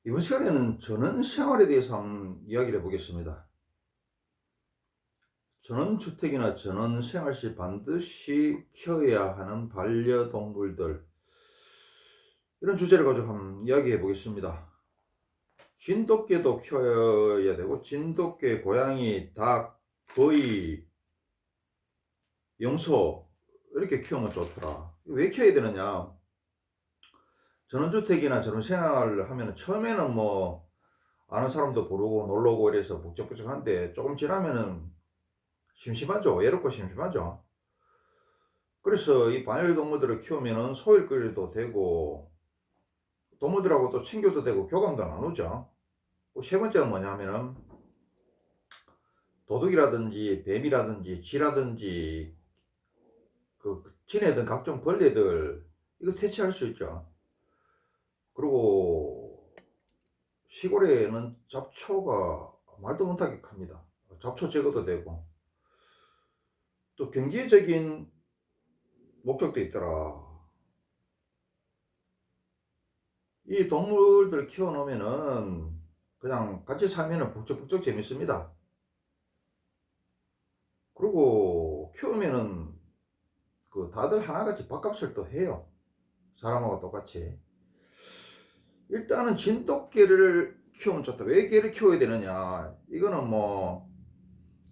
이번 시간에는 전원생활에 대해서 한번 이야기를 해보겠습니다. 전원주택이나 전원생활 시 반드시 키워야 하는 반려동물들, 이런 주제를 가지고 한번 이야기해 보겠습니다. 진돗개도 키워야 되고, 진돗개, 고양이, 닭, 거위, 염소 이렇게 키우면 좋더라. 왜 키워야 되느냐? 전원주택이나 전원생활을 하면 처음에는 뭐 아는 사람도 부르고 놀러 오고 이래서 북적북적한데, 조금 지나면은 심심하죠. 외롭고 심심하죠. 그래서 이 반려동물들을 키우면은 소일거리도 되고, 동물들하고 또 친교도 되고, 교감도 나누죠. 세 번째는 뭐냐면은, 도둑이라든지 뱀이라든지 쥐라든지 지내던 각종 벌레들, 이거 퇴치할 수 있죠. 그리고 시골에는 잡초가 말도 못하게 큽니다. 잡초 제거도 되고, 또 경제적인 목적도 있더라. 이 동물들 키워놓으면은 그냥 같이 살면은 북적북적 재밌습니다. 그리고 키우면은 다들 하나같이 밥값을 또 해요. 사람하고 똑같이. 일단은 진돗개를 키우면 좋다. 왜 개를 키워야 되느냐? 이거는 뭐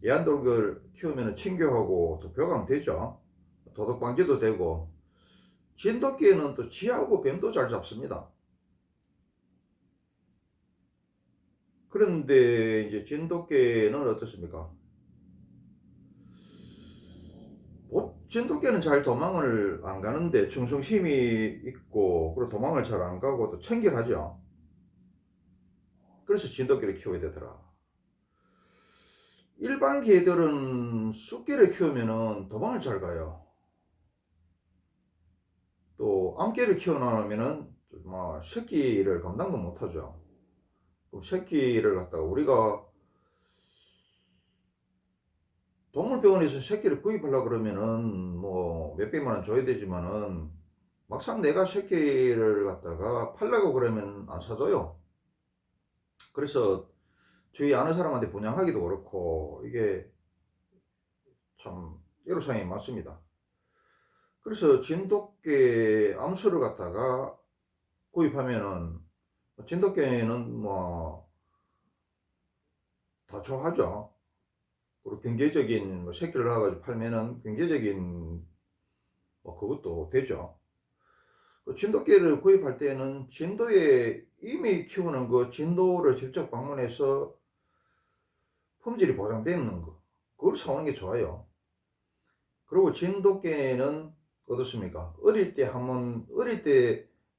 애완동물 키우면은 친교하고 또 교감 되죠. 도둑 방지도 되고. 진돗개는 또 쥐하고 뱀도 잘 잡습니다. 그런데 이제 진돗개는 어떻습니까? 진돗개는 잘 도망을 안 가는데 충성심이 있고, 그리고 도망을 잘 안 가고 또 청결하죠. 그래서 진돗개를 키워야 되더라. 일반 개들은 숫개를 키우면은 도망을 잘 가요. 또 암개를 키워놓으면은 새끼를 감당도 못하죠. 그럼 새끼를 갖다가 우리가 동물병원에서 새끼를 구입하려고 그러면은 뭐 몇백만 원 줘야 되지만은, 막상 내가 새끼를 갖다가 팔려고 그러면 안 사줘요. 그래서 주위 아는 사람한테 분양하기도 그렇고, 이게 참 애로사항이 많습니다. 그래서 진돗개 암수를 갖다가 구입하면은, 진돗개는 뭐 다 좋아하죠. 그리고 경제적인 새끼를 낳아가지고 팔면은 경제적인 그것도 되죠. 진돗개를 구입할 때는 진도에 이미 키우는 진도를 직접 방문해서 품질이 보장되는 그걸 사오는 게 좋아요. 그리고 진돗개는 어떻습니까? 어릴 때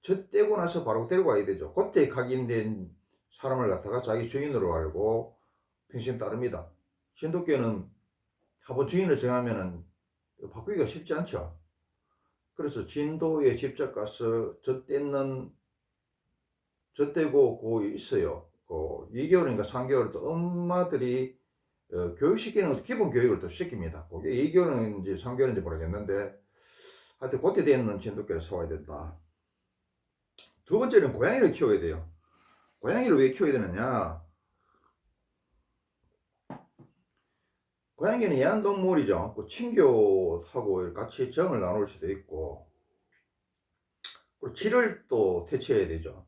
젖 떼고 나서 바로 데리고 와야 되죠. 그때 각인된 사람을 갖다가 자기 주인으로 알고 평생 따릅니다. 진돗개는 한번 주인을 정하면은 바꾸기가 쉽지 않죠. 그래서 진도에 직접 가서 젖 떼고 있어요. 2개월인가 3개월 또 엄마들이 교육시키는 것도 기본 교육을 또 시킵니다. 그게 2개월인지 3개월인지 모르겠는데, 하여튼 그때 되는 진돗개를 사와야 된다. 두 번째는 고양이를 키워야 돼요. 고양이를 왜 키워야 되느냐? 고양이는 애완동물이죠. 친교하고 같이 정을 나눌 수도 있고, 그리고 쥐를 또 퇴치해야 되죠.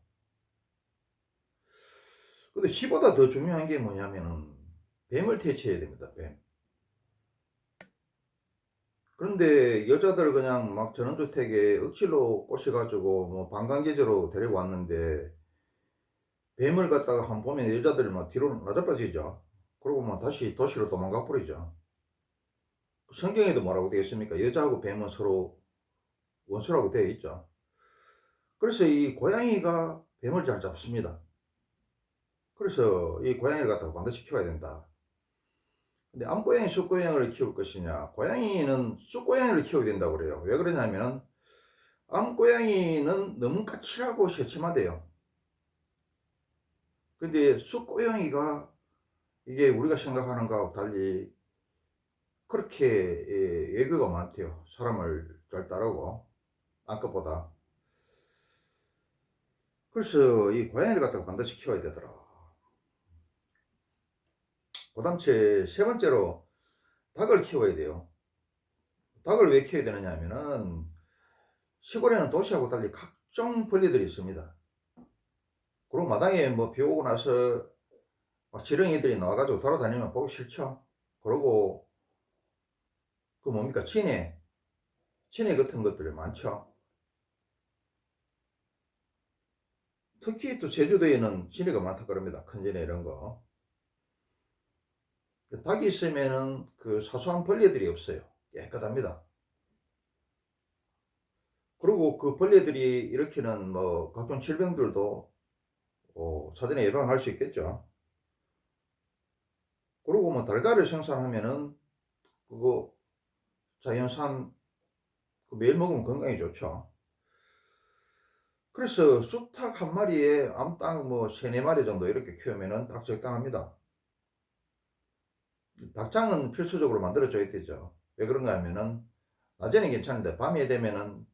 근데 쥐보다 더 중요한 게 뭐냐면은 뱀을 퇴치해야 됩니다. 뱀. 그런데 여자들 그냥 막 전원주택에 억지로 꼬셔가지고 뭐 반강제적으로 데리고 왔는데, 뱀을 갖다가 한번 보면 여자들이 막 뒤로 나자빠지죠. 그리고 막 다시 도시로 도망가 버리죠. 성경에도 뭐라고 되어 있습니까? 여자하고 뱀은 서로 원수라고 되어 있죠. 그래서 이 고양이가 뱀을 잘 잡습니다. 그래서 이 고양이를 갖다가 반드시 키워야 된다. 근데 암고양이, 숫고양이를 키울 것이냐? 고양이는 숫고양이를 키워야 된다고 그래요. 왜 그러냐면 암고양이는 너무 까칠하고 새침하대요. 근데 숫고양이가 이게 우리가 생각하는 것과 달리 그렇게 애교가 많대요. 사람을 잘 따르고 암컷보다. 그래서 이 고양이를 갖다가 반드시 키워야 되더라. 그 다음 세 번째로 닭을 키워야 돼요. 닭을 왜 키워야 되느냐 하면은 시골에는 도시하고 달리 각종 벌레들이 있습니다. 그리고 마당에 뭐 비 오고 나서 막 지렁이들이 나와가지고 돌아다니면 보기 싫죠. 그러고 그 뭡니까 진해 같은 것들이 많죠. 특히 또 제주도에는 진해가 많다 그럽니다. 큰 진해 이런 거. 닭이 있으면은 그 사소한 벌레들이 없어요. 깨끗합니다. 그리고 그 벌레들이 일으키는 뭐 각종 질병들도 사전에 예방할 수 있겠죠. 그리고 뭐 달걀을 생산하면은 그거 자연산 매일 먹으면 건강에 좋죠. 그래서 쑥닭 한 마리에 암탉 뭐 3-4마리 정도 이렇게 키우면은 딱 적당합니다. 닭장은 필수적으로 만들어줘야 되죠. 왜 그런가 하면은 낮에는 괜찮은데 밤에 되면은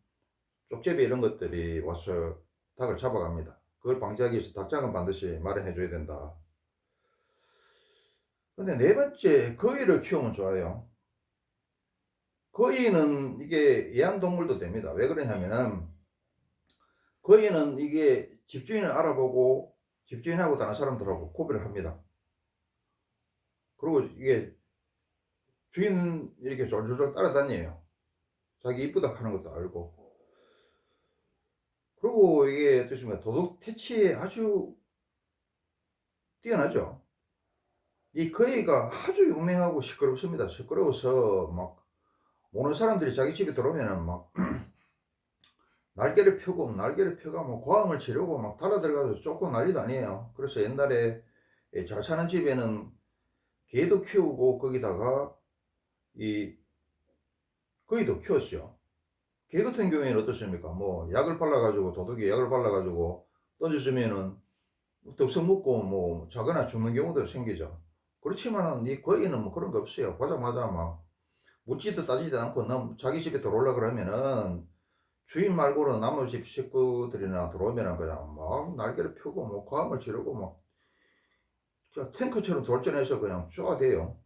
쪽제비 이런 것들이 와서 닭을 잡아갑니다. 그걸 방지하기 위해서 닭장은 반드시 마련해 줘야 된다. 근데 네 번째, 거위를 키우면 좋아요. 거위는 이게 애완동물도 됩니다. 왜 그러냐면은 거위는 이게 집주인을 알아보고 집주인하고 다른 사람들하고 구별을 합니다. 그리고 이게 주인 이렇게 졸졸졸 따라다녀요. 자기 이쁘다 하는 것도 알고. 그리고 이게 어떻습니까? 도둑 퇴치에 아주 뛰어나죠. 이 거위가 아주 용맹하고 시끄럽습니다. 시끄러워서 막 오는 사람들이 자기 집에 들어오면은 막 날개를 펴고 뭐 고함을 지르고 막 달아들어가서 쫓고 난리도 아니에요. 그래서 옛날에 잘 사는 집에는 개도 키우고 거기다가 이 거위도 키웠죠. 개 같은 경우에는 어떻습니까? 뭐 약을 발라가지고 도둑이 약을 발라가지고 던져주면은 덕석 먹고 뭐 자거나 죽는 경우도 생기죠. 그렇지만은 이 거위는 뭐 그런 거 없어요. 보자마자 막 묻지도 따지도 않고 자기 집에 들어오려 그러면은 주인 말고는 나머지 집 식구들이나 들어오면은 그냥 막 날개를 펴고 뭐 고함을 지르고 막 탱크처럼 돌진해서 그냥 쏘아대요.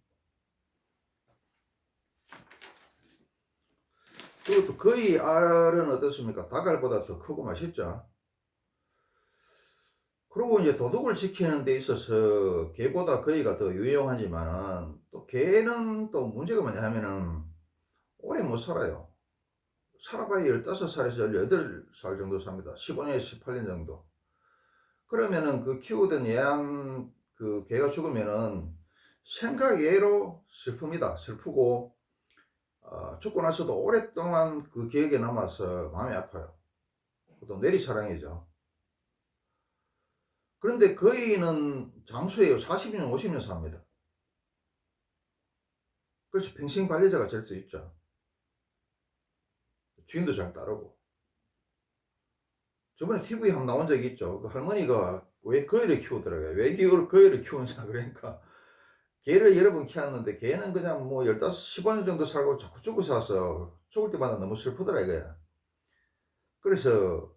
그리고 또 거위 알은 어떻습니까? 닭알보다 더 크고 맛있죠. 그리고 이제 도둑을 지키는 데 있어서 개보다 거위가 더 유용하지만은 또 개는 또 문제가 뭐냐 하면은 오래 못 살아요. 살아봐야 15살에서 18살 정도 삽니다. 15년에서 18년 정도. 그러면은 그 키우던 애완 그 개가 죽으면은 생각 외로 슬픕니다. 슬프고 죽고 나서도 오랫동안 그 기억에 남아서 마음이 아파요. 또 내리사랑이죠. 그런데 거위는 장수예요. 40년, 50년 삽니다. 그래서 평생 관리자가 될 수 있죠. 주인도 잘 따르고. 저번에 TV에 한번 나온 적이 있죠. 그 할머니가 왜 거위를 키우더라고요. 왜 거위를 키우는지 그러니까 개를 여러 번 키웠는데 개는 그냥 뭐 15, 15년 정도 살고 자꾸 죽어서 죽을 때마다 너무 슬프더라 이거야. 그래서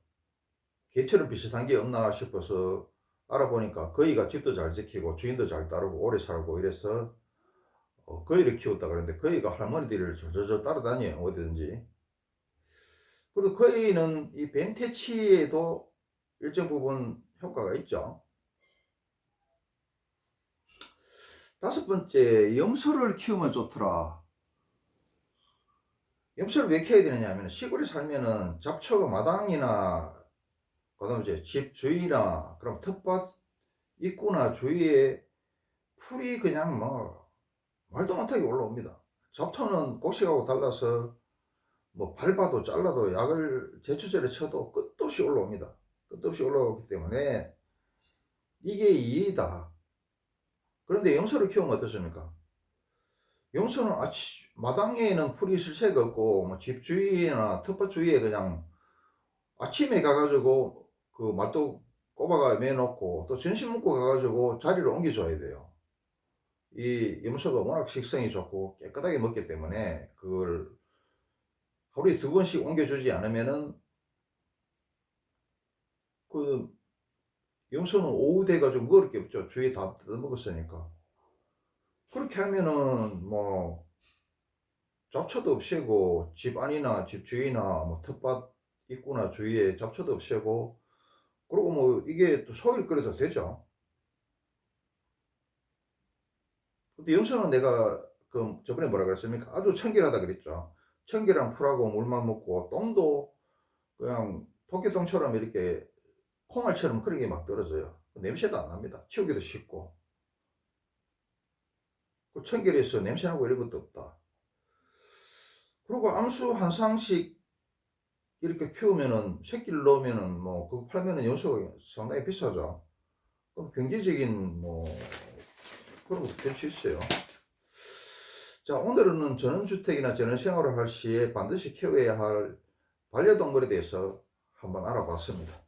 개처럼 비슷한 게 없나 싶어서 알아보니까 거위가 집도 잘 지키고 주인도 잘 따르고 오래 살고 이래서 거위를 키웠다 그러는데 거위가 할머니들을 저저저 따라다녀요 어디든지. 그리고 거위는 이 뱀퇴치에도 일정 부분 효과가 있죠. 다섯 번째, 염소를 키우면 좋더라. 염소를 왜 키워야 되느냐 하면 시골에 살면은 잡초가 마당이나 그다음에 이제 집 주위나 그럼 텃밭 입구나 주위에 풀이 그냥 뭐 말도 못하게 올라옵니다. 잡초는 곡식하고 달라서 뭐 밟아도 잘라도 약을 제초제를 쳐도 끝도 없이 올라옵니다. 끝도 없이 올라오기 때문에 이게 일이다. 그런데 염소를 키우면 어떻습니까? 염소는 마당에는 풀이 있을 새가 없고 뭐집 주위나 텃밭 주위에 그냥 아침에 가가지고 그 말도 꼽아가 매놓고 또 점심 먹고 가가지고 자리를 옮겨줘야 돼요. 이 염소가 워낙 식성이 좋고 깨끗하게 먹기 때문에 그걸 하루에 2번씩 옮겨주지 않으면은 그 염소는 오후 돼가지고 먹을 게 없죠. 주위에 다 뜯어먹었으니까. 그렇게 하면은 뭐 잡초도 없애고 집 안이나 집 주위나 뭐 텃밭 입구나 주위에 잡초도 없애고, 그리고 뭐 이게 또 소일 끓여도 되죠. 근데 염소는 내가 그 저번에 뭐라 그랬습니까? 아주 청결하다 그랬죠. 청결한 풀하고 물만 먹고, 똥도 그냥 토끼똥처럼 이렇게 콩알처럼 그렇게 막 떨어져요. 냄새도 안 납니다. 치우기도 쉽고. 그 청결해서 냄새나고 이런 것도 없다. 그리고 암수 한 쌍씩 이렇게 키우면은, 새끼를 넣으면은 뭐 그거 팔면은 염소가 상당히 비싸죠. 그럼 경제적인 뭐 그런 것도 될 수 있어요. 자, 오늘은 전원주택이나 전원생활을 할 시에 반드시 키워야 할 반려동물에 대해서 한번 알아봤습니다.